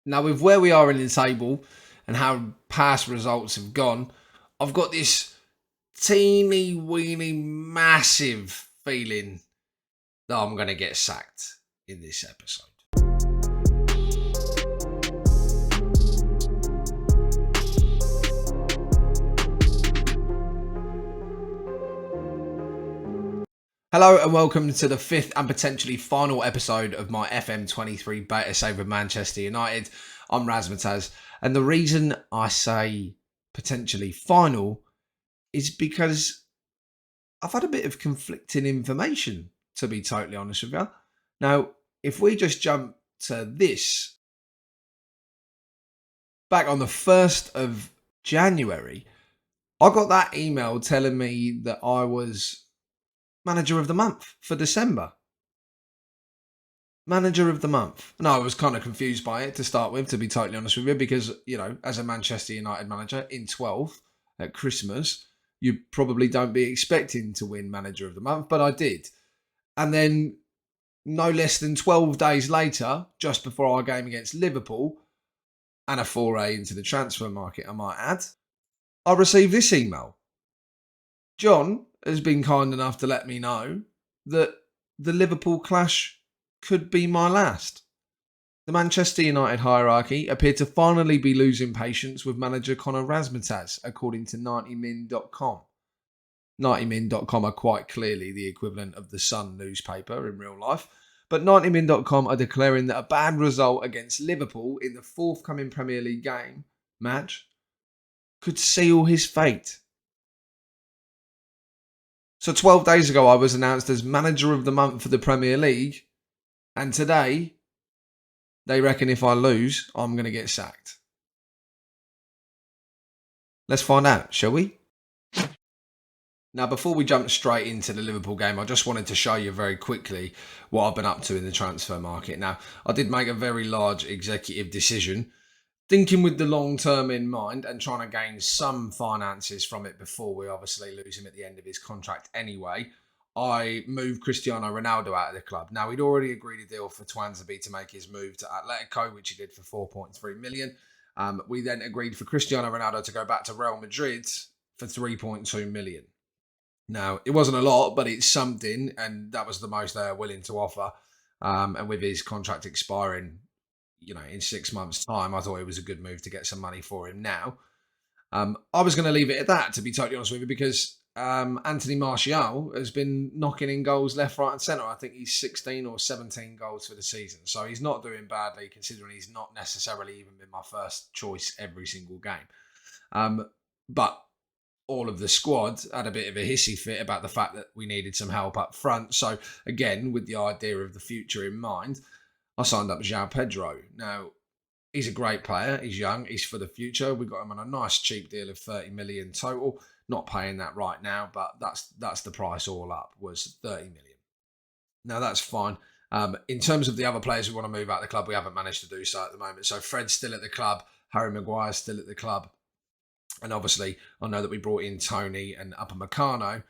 Now, with where we are in the table and how past results have gone, I've got this teeny weeny massive feeling that I'm going to get sacked in this episode. Hello and welcome to the fifth and potentially final episode of my FM23 Beta Save of Manchester United. I'm Razmataz, and the reason I say potentially final is because I've had a bit of conflicting information, to be totally honest with you. Now, if we just jump to this, back on the 1st of January, I got that email telling me that I was Manager of the Month for December. Manager of the Month. And I was kind of confused by it to start with, to be totally honest with you, because, as a Manchester United manager in 12 at Christmas, you probably don't be expecting to win Manager of the Month, but I did. And then no less than 12 days later, just before our game against Liverpool, and a foray into the transfer market, I might add, I received this email. John has been kind enough to let me know that the Liverpool clash could be my last. The Manchester United hierarchy appear to finally be losing patience with manager Conor Razmataz, according to 90min.com. 90min.com are quite clearly the equivalent of the Sun newspaper in real life, but 90min.com are declaring that a bad result against Liverpool in the forthcoming Premier League match could seal his fate. So 12 days ago, I was announced as Manager of the Month for the Premier League. And today, they reckon if I lose, I'm going to get sacked. Let's find out, shall we? Now, before we jump straight into the Liverpool game, I just wanted to show you very quickly what I've been up to in the transfer market. Now, I did make a very large executive decision, thinking with the long term in mind and trying to gain some finances from it before we obviously lose him at the end of his contract anyway. I moved Cristiano Ronaldo out of the club. Now, he'd already agreed a deal for Twanzebe to make his move to Atletico, which he did for 4.3 million. We then agreed for Cristiano Ronaldo to go back to Real Madrid for 3.2 million. Now, it wasn't a lot, but it's something, and that was the most they were willing to offer. And with his contract expiring, in 6 months' time, I thought it was a good move to get some money for him now. I was going to leave it at that, to be totally honest with you, because Anthony Martial has been knocking in goals left, right and centre. I think he's 16 or 17 goals for the season. So he's not doing badly, considering he's not necessarily even been my first choice every single game. But all of the squad had a bit of a hissy fit about the fact that we needed some help up front. So again, with the idea of the future in mind, I signed up João Pedro. Now, he's a great player. He's young. He's for the future. We got him on a nice cheap deal of 30 million total. Not paying that right now, but that's the price all up, was 30 million. Now, that's fine. In terms of the other players who want to move out of the club, we haven't managed to do so at the moment. So Fred's still at the club. Harry Maguire's still at the club. And obviously, I know that we brought in Tony and Upamecano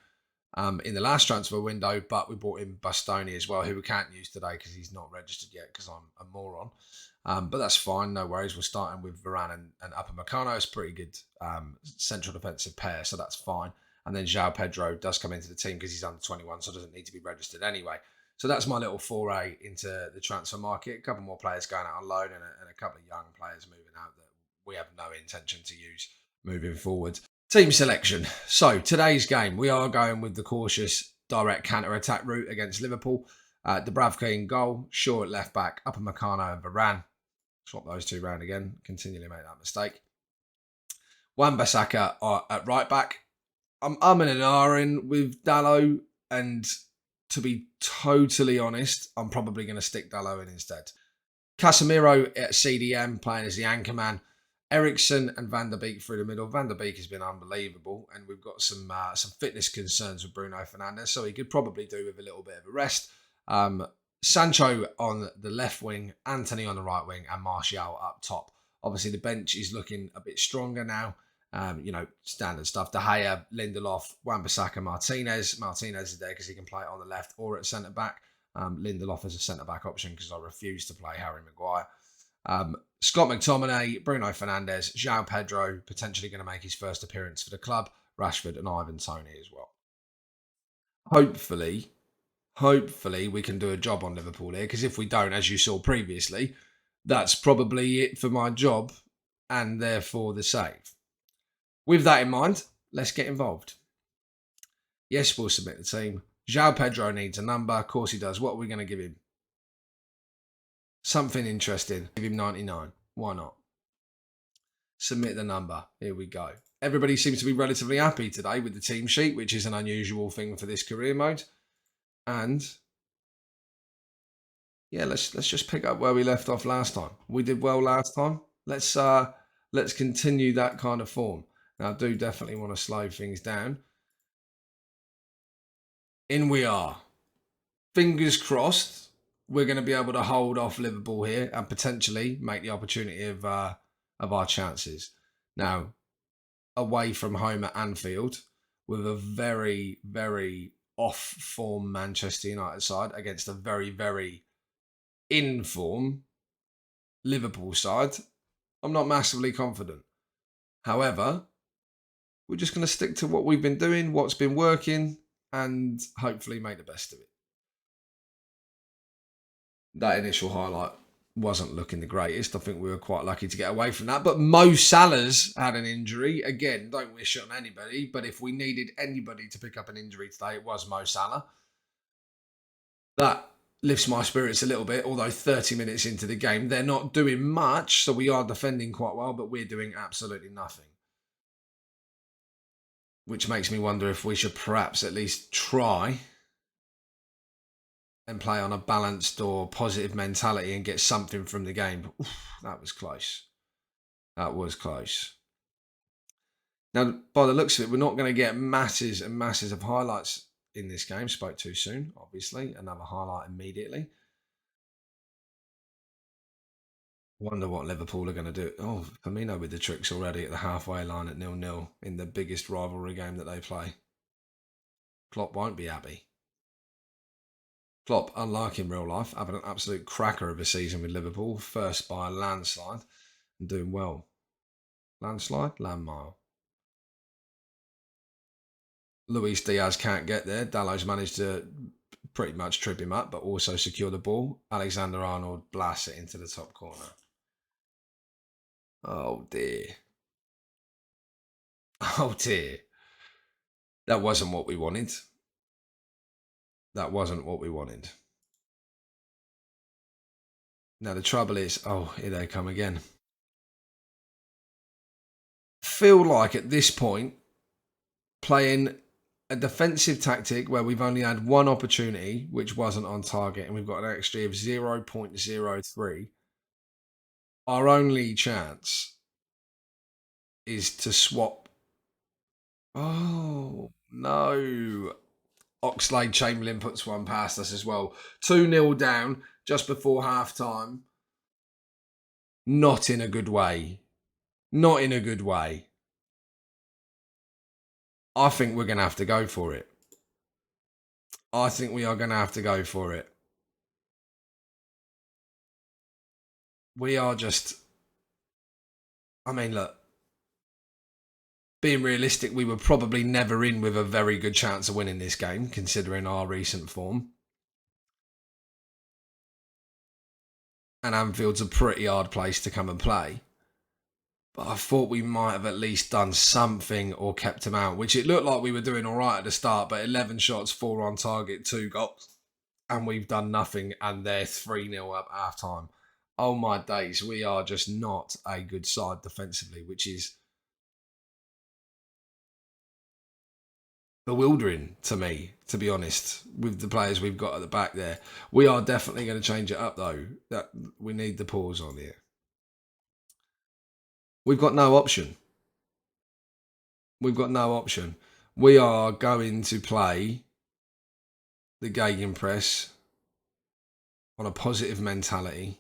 in the last transfer window, but we brought in Bastoni as well, who we can't use today because he's not registered yet because I'm a moron. But that's fine, no worries. We're starting with Varane and Upamecano. It's a pretty good central defensive pair, so that's fine. And then João Pedro does come into the team because he's under 21, so doesn't need to be registered anyway. So that's my little foray into the transfer market. A couple more players going out on loan and a couple of young players moving out that we have no intention to use moving forward. Team selection. So today's game, we are going with the cautious direct counter-attack route against Liverpool. Dubravka in goal, Shaw at left back, Upamecano and Varane. Swap those two round again. Continually make that mistake. Wan-Bissaka at right back. I'm umming and ahhing with Dalot, and to be totally honest, I'm probably going to stick Dalot in instead. Casemiro at CDM, playing as the anchor man. Eriksen and Van der Beek through the middle. Van der Beek has been unbelievable, and we've got some fitness concerns with Bruno Fernandes, so he could probably do with a little bit of a rest. Sancho on the left wing, Anthony on the right wing, and Martial up top. Obviously, the bench is looking a bit stronger now. Standard stuff. De Gea, Lindelof, Wan-Bissaka, Martinez. Martinez is there because he can play it on the left or at centre back. Lindelof as a centre back option because I refuse to play Harry Maguire. Scott McTominay, Bruno Fernandes, João Pedro, potentially going to make his first appearance for the club, Rashford and Ivan Toney as well. Hopefully we can do a job on Liverpool here, because if we don't, as you saw previously, that's probably it for my job and therefore the save. With that in mind, let's get involved. Yes, we'll submit the team. João Pedro needs a number. Of course he does. What are we going to give him? Something interesting. Give him 99. Why not? Submit the number. Here we go. Everybody seems to be relatively happy today with the team sheet, which is an unusual thing for this career mode. And yeah, let's just pick up where we left off last time. We did well last time. Let's continue that kind of form. Now, I do definitely want to slow things down. In we are. Fingers crossed, we're going to be able to hold off Liverpool here and potentially make the opportunity of our chances. Now, away from home at Anfield with a very, very off-form Manchester United side against a very, very in-form Liverpool side, I'm not massively confident. However, we're just going to stick to what we've been doing, what's been working, and hopefully make the best of it. That initial highlight wasn't looking the greatest. I think we were quite lucky to get away from that. But Mo Salah's had an injury. Again, don't wish it on anybody. But if we needed anybody to pick up an injury today, it was Mo Salah. That lifts my spirits a little bit, although 30 minutes into the game, they're not doing much. So we are defending quite well, but we're doing absolutely nothing. Which makes me wonder if we should perhaps at least try and play on a balanced or positive mentality and get something from the game. Oof, that was close. That was close. Now, by the looks of it, we're not going to get masses and masses of highlights in this game. Spoke too soon, obviously. Another highlight immediately. Wonder what Liverpool are going to do. Oh, Firmino with the tricks already at the halfway line at 0-0 in the biggest rivalry game that they play. Klopp won't be happy. Klopp, unlike in real life, having an absolute cracker of a season with Liverpool, first by a landslide and doing well. Landslide? Landmile. Luis Diaz can't get there. Dalot's managed to pretty much trip him up, but also secure the ball. Alexander-Arnold blasts it into the top corner. Oh, dear. Oh, dear. That wasn't what we wanted. That wasn't what we wanted. Now, the trouble is, oh, here they come again. Feel like at this point, playing a defensive tactic where we've only had one opportunity, which wasn't on target, and we've got an XG of 0.03. Our only chance is to swap. Oh, no. Oxlade-Chamberlain puts one past us as well. 2-0 down just before half-time. Not in a good way. Not in a good way. I think we're going to have to go for it. I think we are going to have to go for it. We are just... I mean, look. Being realistic, we were probably never in with a very good chance of winning this game, considering our recent form. And Anfield's a pretty hard place to come and play. But I thought we might have at least done something or kept him out, which it looked like we were doing all right at the start, but 11 shots, 4 on target, 2 goals. And we've done nothing, and they're 3-0 up half-time. Oh my days, we are just not a good side defensively, which is bewildering to me, to be honest, with the players we've got at the back there. We are definitely going to change it up, though. That we need the pause on here. We've got no option. We've got no option. We are going to play the gegenpress on a positive mentality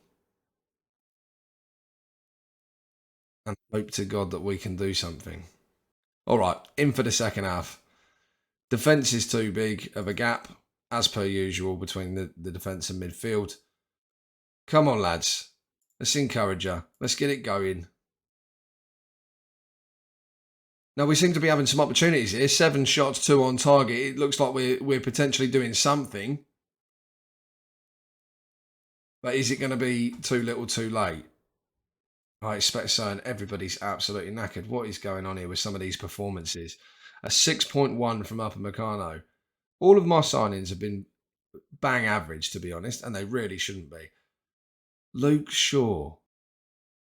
and hope to God that we can do something. All right, in for the second half. Defence is too big of a gap, as per usual, between the defence and midfield. Come on, lads. Let's encourage her. Let's get it going. Now we seem to be having some opportunities here. 7 shots, 2 on target. It looks like we're potentially doing something. But is it going to be too little, too late? I expect so, and everybody's absolutely knackered. What is going on here with some of these performances? A 6.1 from Upper Meccano. All of my signings have been bang average, to be honest, and they really shouldn't be. Luke Shaw.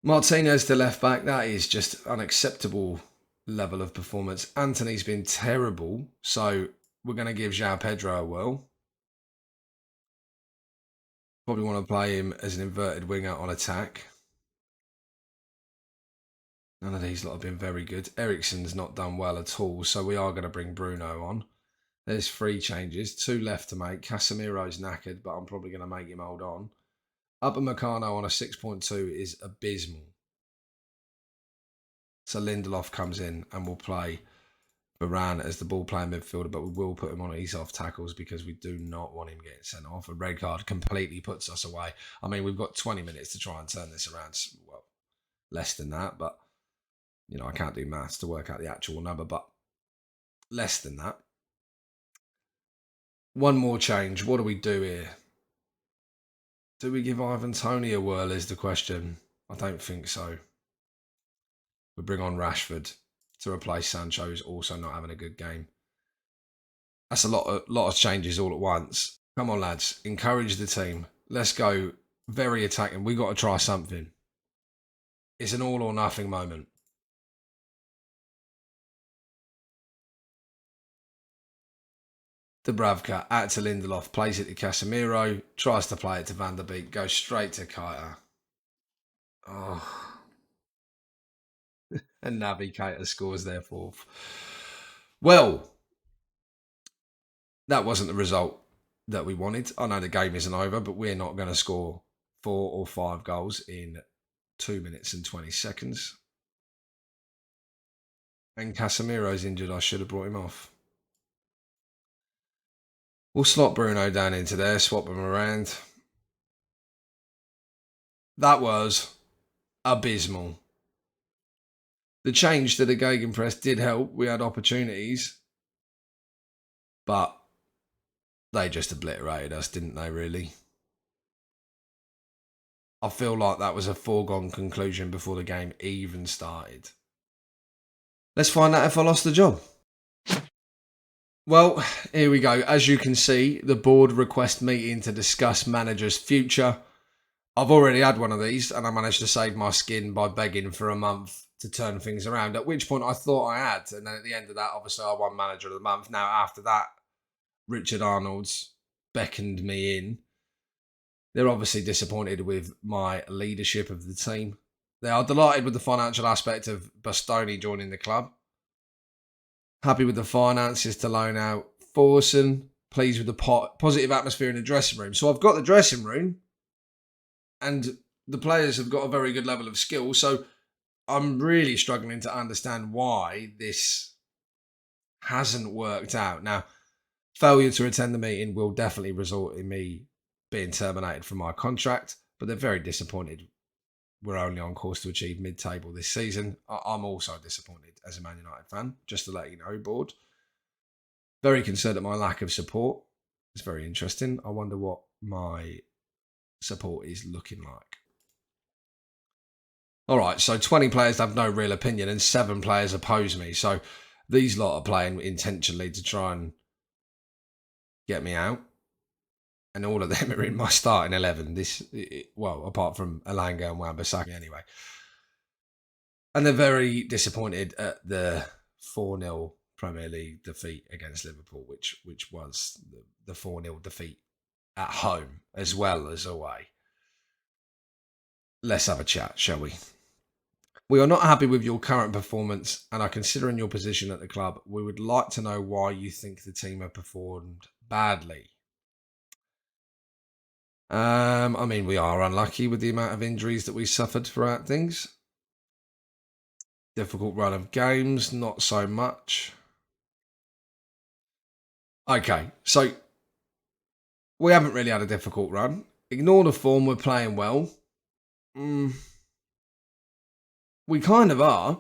Martinez to left back. That is just unacceptable level of performance. Anthony's been terrible, so we're going to give João Pedro a whirl. Probably want to play him as an inverted winger on attack. None of these lot have been very good. Eriksen's not done well at all, so we are going to bring Bruno on. There's 3 changes, 2 left to make. Casemiro's knackered, but I'm probably going to make him hold on. Upper Meccano on a 6.2 is abysmal. So Lindelof comes in and will play Varane as the ball-playing midfielder, but we will put him on ease-off tackles because we do not want him getting sent off. A red card completely puts us away. I mean, we've got 20 minutes to try and turn this around. Well, less than that, but, you know, I can't do maths to work out the actual number, but less than that. One more change. What do we do here? Do we give Ivan Toney a whirl is the question. I don't think so. We bring on Rashford to replace Sancho, who's also not having a good game. That's a lot of changes all at once. Come on, lads. Encourage the team. Let's go very attacking. We've got to try something. It's an all or nothing moment. Dubravka out to Lindelof, plays it to Casemiro, tries to play it to Van der Beek, goes straight to Keita. Oh. And Navigator scores their 4th. Well, that wasn't the result that we wanted. I know the game isn't over, but we're not going to score 4 or 5 goals in 2 minutes and 20 seconds. And Casemiro's injured. I should have brought him off. We'll slot Bruno down into there, swap him around. That was abysmal. The change to the Gegenpress did help. We had opportunities, but they just obliterated us, didn't they, really? I feel like that was a foregone conclusion before the game even started. Let's find out if I lost the job. Well, here we go. As you can see, the board request meeting to discuss manager's future. I've already had one of these and I managed to save my skin by begging for a month to turn things around, at which point I thought I had. And then at the end of that, obviously I won manager of the month. Now, after that, Richard Arnold's beckoned me in. They're obviously disappointed with my leadership of the team. They are delighted with the financial aspect of Bastoni joining the club. Happy with the finances to loan out Forson. Pleased with the positive atmosphere in the dressing room. So I've got the dressing room and the players have got a very good level of skill. So I'm really struggling to understand why this hasn't worked out. Now, failure to attend the meeting will definitely result in me being terminated from my contract, but they're very disappointed we're only on course to achieve mid-table this season. I'm also disappointed as a Man United fan, just to let you know, board. Very concerned at my lack of support. It's very interesting. I wonder what my support is looking like. All right, so 20 players have no real opinion and 7 players oppose me. So these lot are playing intentionally to try and get me out. And all of them are in my starting 11. Well, apart from Alanga and Wan-Bissaka anyway. And they're very disappointed at the 4-0 Premier League defeat against Liverpool, which was the 4-0 defeat at home as well as away. Let's have a chat, shall we? We are not happy with your current performance and are considering your position at the club. We would like to know why you think the team have performed badly. I mean, we are unlucky with the amount of injuries that we suffered throughout things. Difficult run of games, not so much. Okay, so we haven't really had a difficult run. Ignore the form, we're playing well. Mm, we kind of are,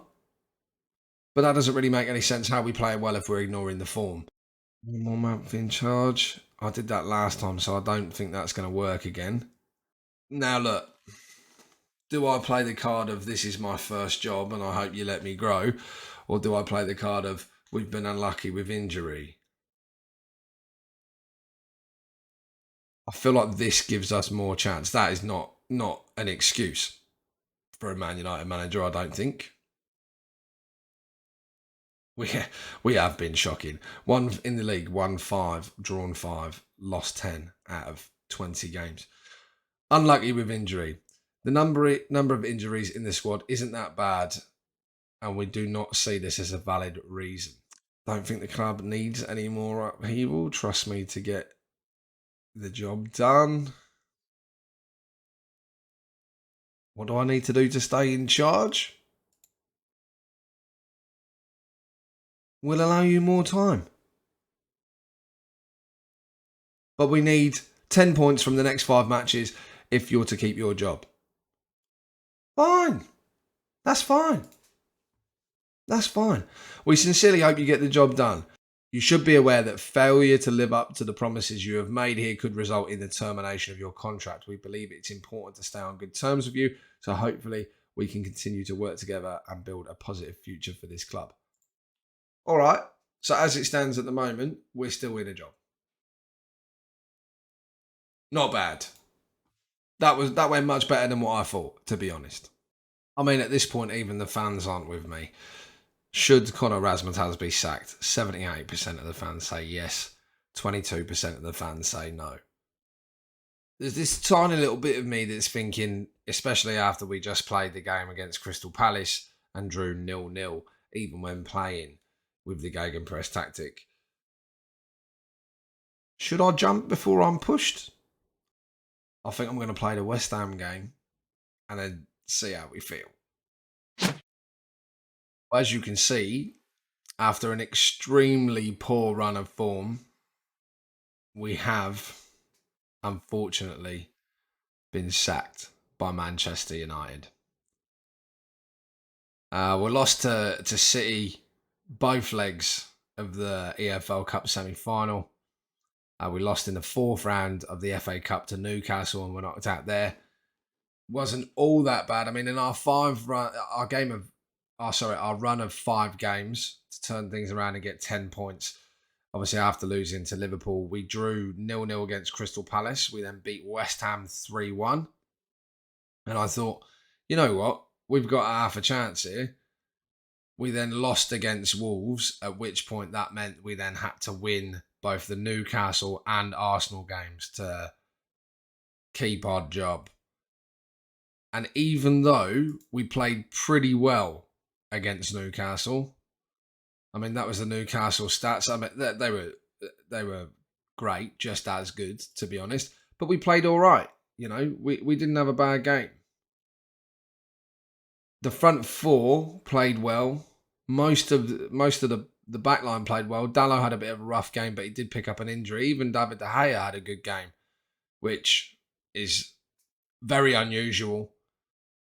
but that doesn't really make any sense how we play well if we're ignoring the form. One more month in charge. I did that last time, so I don't think that's going to work again. Now, look, do I play the card of this is my first job and I hope you let me grow? Or do I play the card of we've been unlucky with injury? I feel like this gives us more chance. That is not an excuse for a Man United manager, I don't think. We we have been shocking. One in the league, won 5, drawn 5, lost 10 out of 20 games. Unlucky with injury. The number of injuries in the squad isn't that bad, and we do not see this as a valid reason. Don't think the club needs any more upheaval. Trust me to get the job done. What do I need to do to stay in charge? We'll allow you more time. But we need 10 points from the next 5 matches if you're to keep your job. Fine. That's fine. That's fine. We sincerely hope you get the job done. You should be aware that failure to live up to the promises you have made here could result in the termination of your contract. We believe it's important to stay on good terms with you, so hopefully we can continue to work together and build a positive future for this club. All right. So as it stands at the moment, we're still in a job. Not bad. That went much better than what I thought, to be honest. I mean, at this point, even the fans aren't with me. Should Conor Razmataz be sacked? 78% of the fans say yes. 22% of the fans say no. There's this tiny little bit of me that's thinking, especially after we just played the game against Crystal Palace and drew 0-0, even when playing with the Gegenpress tactic. Should I jump before I'm pushed? I think I'm going to play the West Ham game and then see how we feel. As you can see, after an extremely poor run of form, we have, unfortunately, been sacked by Manchester United. We're lost to City both legs of the EFL Cup semi-final. We lost in the 4th round of the FA Cup to Newcastle and we're knocked out there. Wasn't all that bad. I mean, in our run of 5 games to turn things around and get 10 points. Obviously, after losing to Liverpool, we drew 0-0 against Crystal Palace. We then beat West Ham 3-1. And I thought, you know what? We've got half a chance here. We then lost against Wolves, at which point that meant we then had to win both the Newcastle and Arsenal games to keep our job. And even though we played pretty well against Newcastle, I mean, that was the Newcastle stats. I mean, they were great, just as good, to be honest. But we played all right. You know, we didn't have a bad game. The front 4 played well. Most of the back line played well. Dallo had a bit of a rough game, but he did pick up an injury. Even David De Gea had a good game, which is very unusual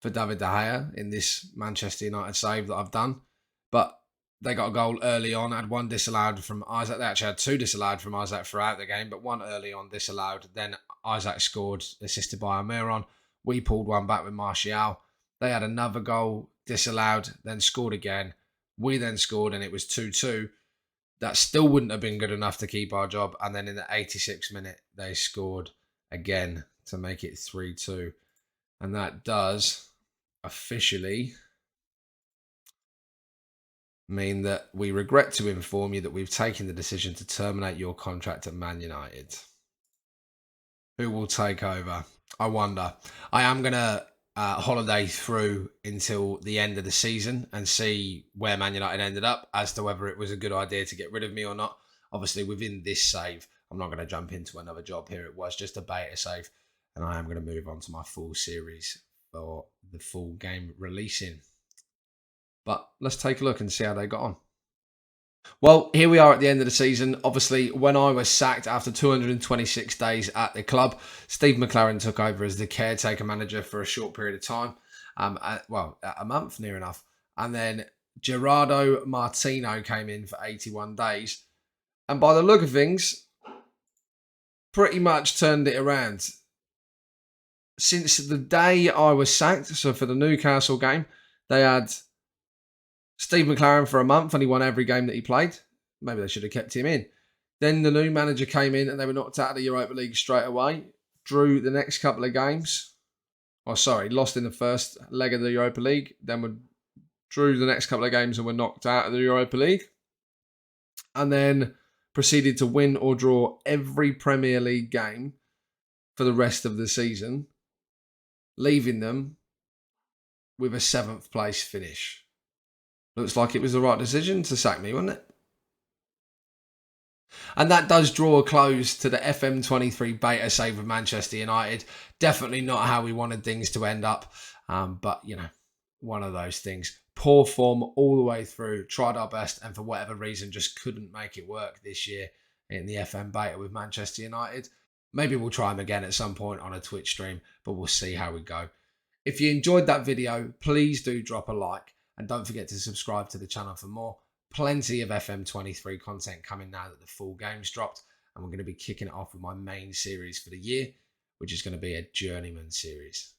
for David De Gea in this Manchester United save that I've done. But they got a goal early on, had one disallowed from Isaac. They actually had 2 disallowed from Isaac throughout the game, but one early on disallowed. Then Isaac scored, assisted by Almiron. We pulled one back with Martial. They had another goal disallowed, then scored again. We then scored and it was 2-2. That still wouldn't have been good enough to keep our job. And then in the 86th minute, they scored again to make it 3-2. And that does officially mean that we regret to inform you that we've taken the decision to terminate your contract at Man United. Who will take over? I wonder. I am going to holiday through until the end of the season and see where Man United ended up as to whether it was a good idea to get rid of me or not. Obviously, within this save, I'm not going to jump into another job here. It was just a beta save, and I am going to move on to my full series for the full game releasing. But let's take a look and see how they got on. Well, here we are at the end of the season. Obviously, when I was sacked after 226 days at the club, Steve McLaren took over as the caretaker manager for a short period of time. A month near enough. And then Gerardo Martino came in for 81 days. And by the look of things, pretty much turned it around. Since the day I was sacked, so for the Newcastle game, they had Steve McLaren for a month and he won every game that he played. Maybe they should have kept him in. Then the new manager came in and they were knocked out of the Europa League straight away. Drew the next couple of games. Lost in the first leg of the Europa League. Then drew the next couple of games and were knocked out of the Europa League. And then proceeded to win or draw every Premier League game for the rest of the season, leaving them with a 7th place finish. Looks like it was the right decision to sack me, wasn't it? And that does draw a close to the FM23 Beta save of Manchester United. Definitely not how we wanted things to end up. But, one of those things. Poor form all the way through. Tried our best and for whatever reason just couldn't make it work this year in the FM Beta with Manchester United. Maybe we'll try them again at some point on a Twitch stream, but we'll see how we go. If you enjoyed that video, please do drop a like and don't forget to subscribe to the channel for more. Plenty of FM23 content coming now that the full game's dropped, and we're going to be kicking it off with my main series for the year, which is going to be a Journeyman series.